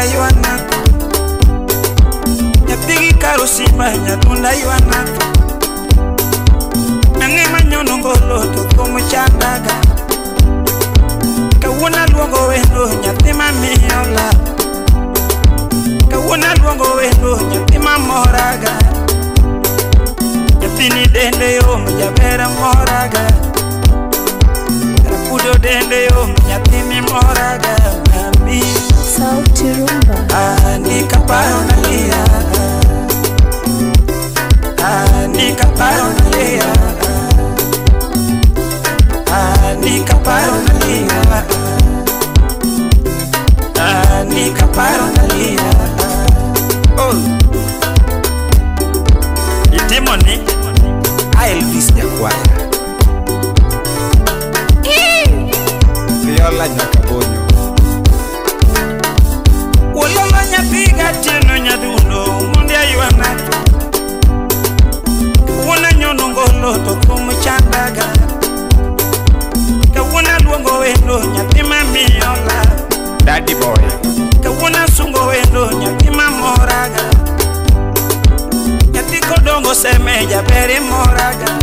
yuana Nyapigi karo simba nyatunda yuana Nange manyono ngolo to komo chandaga Kawuna luongo wendo nyatima miola Kawuna luongo wendo nyatima moraga Nyatini dende yo mjabera moraga Rapudo dende yo nyatimi moraga Mami Sauti Rumba Nikaparo nalia Nikaparo nalia Nikaparo nalia Nikaparo nalia Oh Itimoni Elvis ya kwaya Viola Nyakabonyo Wololo nyapiga tino nyaduno Mundi ayuana Wuna nyono ngolo toko mchandaga Kawuna luongo wendo nyatima miola Daddy boy Kawuna sungo wendo nyatima moraga Nyatiko dongo semeja beri moraga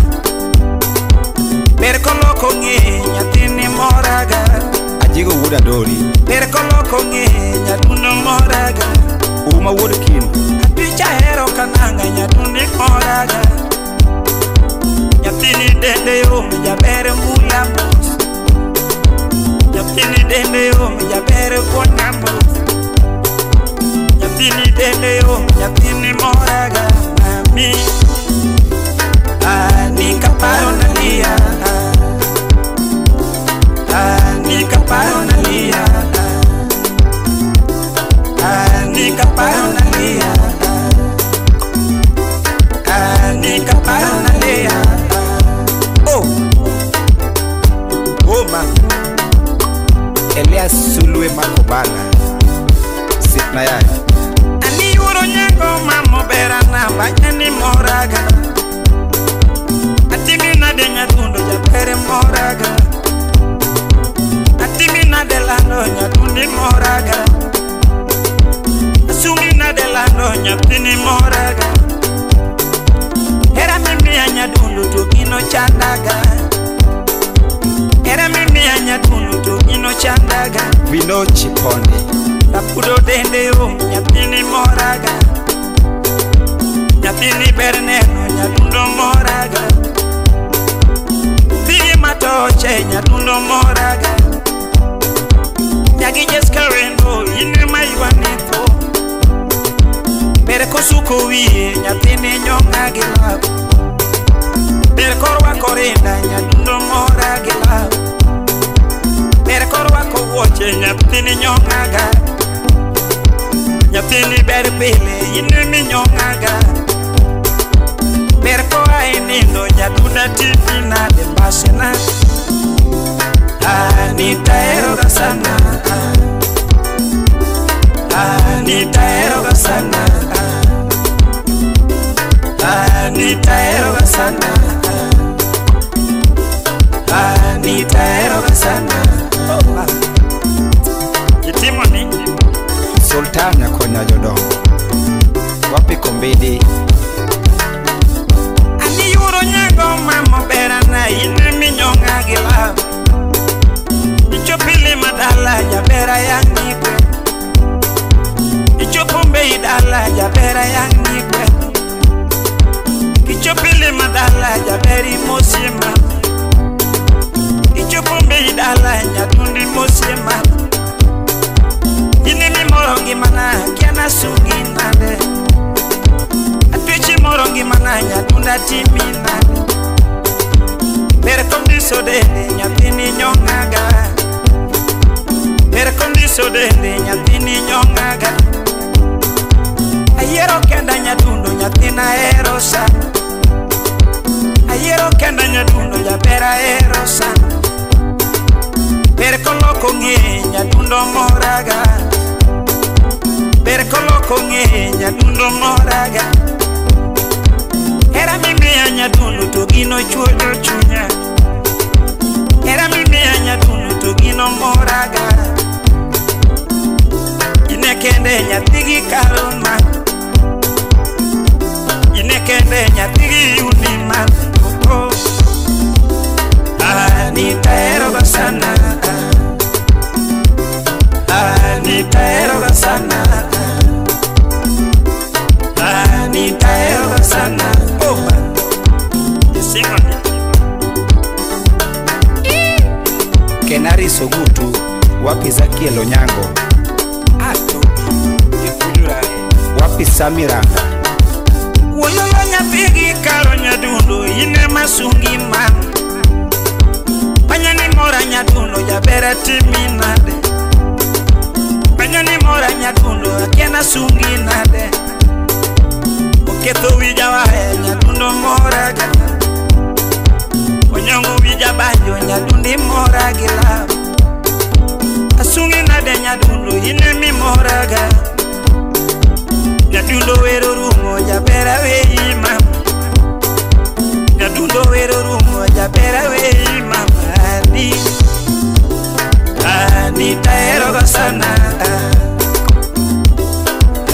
Berkoloko nge nyatini moraga Ajigo wuda dori Berkoloko nge nyatuno moraga Uma wuda kin Apicha hero kananga nyatundi moraga Nyatini dende yo mjabere mulambos Nyatini dende yo mjabere bonambos Nyatini dende yo nyatini moraga Mami Nikaparo nalia Nikaparo nalia Nikaparo nalia Nikaparo nalia Oh Goma Elias Sulwe Makobala Sitna yai Ani uro nyango mamo berana Banyani moraga Atimina de nyatundo japere moraga Atimina de lano nyatundi moraga Asumina de lano nyatini moraga Era mimi ya nyadundu tukino chandaga Era mimi ya nyadundu tukino chandaga Vino Chiponde Rapudo dende yo nyatini moraga Nyatini berneno nyadundo moraga Vini matoche nyadundo moraga Nyagi jeskarendo ine mayuanito Berko suko wiye nyatini nyonga gilab Berkorwa korenda nyadundo moraga Berkorwa kowoche nyatini nyonga Nyatini berbele ine mi nyonga Berko ainindo nyatunda tifina de basena Nitaeroga sana Nitaeroga sana Nitaeroga sana Nitaeroga sana Itimoni Sultan ya konya jodongo Wapi kombidi Ani yuro nyango mamo berana ine minyonga gila Ichopili madala jabera yang nikwe Ichopombe idala jabera yang nikwe Ichopili madala jaberi mosima Ichopombe idala nyatundi mosima Ine mi morongi mana kiana sungi nade Atuichi morongi mana nyatunda timi nade Bere kondiso dende nyatini nyongaga Bere kondiso dende nyatini nyongaga Ayero kenda nyatundo nyatina erosa Ayero kenda nyatundo jabera erosa Bere koloko nge nyatundo moraga Bere koloko nge nyatundo moraga Era mimi ya nyatundo togino chuojo chunya Era mimi ya nyatundo togino moraga Inekende Kenari Sogutu, wapi Zakiel Onyango, Ato Kifulura wapi Samiranga. Woyoyo nyapigi karo nyadundo ine masungi man Panyani mora nyadundo jabera timinade Panyani mora nyadundo akena sungi nade Oketo wija wae nyadundo mora gala Onyongo wija banjo nyadundi mora gila Asungi nade nyadundo ine mi mora gala Nyadundo wero rumo jabera wei mama Nyadundo wero rumo jabera wei mama Anita eroga sana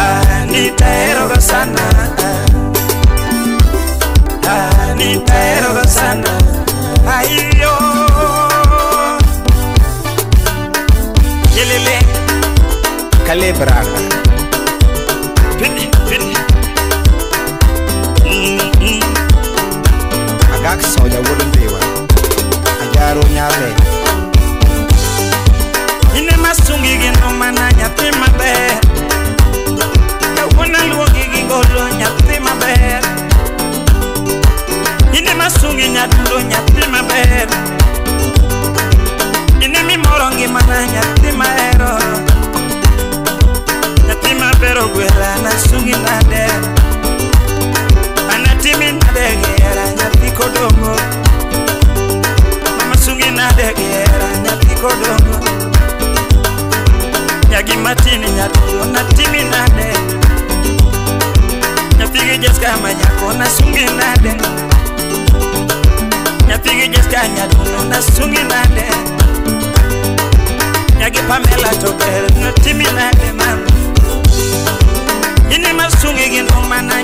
Anita eroga sana Anita eroga sana Ayo Yelele Kalebranga Pini Agak soja wulundewa Ajaro nyabe Ine masungi gino mana nyati mabe Kawana luogi gingolo nyati mabe Ine masungi nyadundo nyati mabe Ine mi morongi mana nyati maero Nyati mabero gwela na sungi nade Anatimi nade gera nyati kodomo Mama sungi nade gera nyati kodomo Nyagi matini nyadundo natimi nade Nyapigi jeska manyako na sungi nade Nyapigi jeska nyadundo na sungi nade Nyagi Pamela tober natimi nade mama Ine masungi gino mana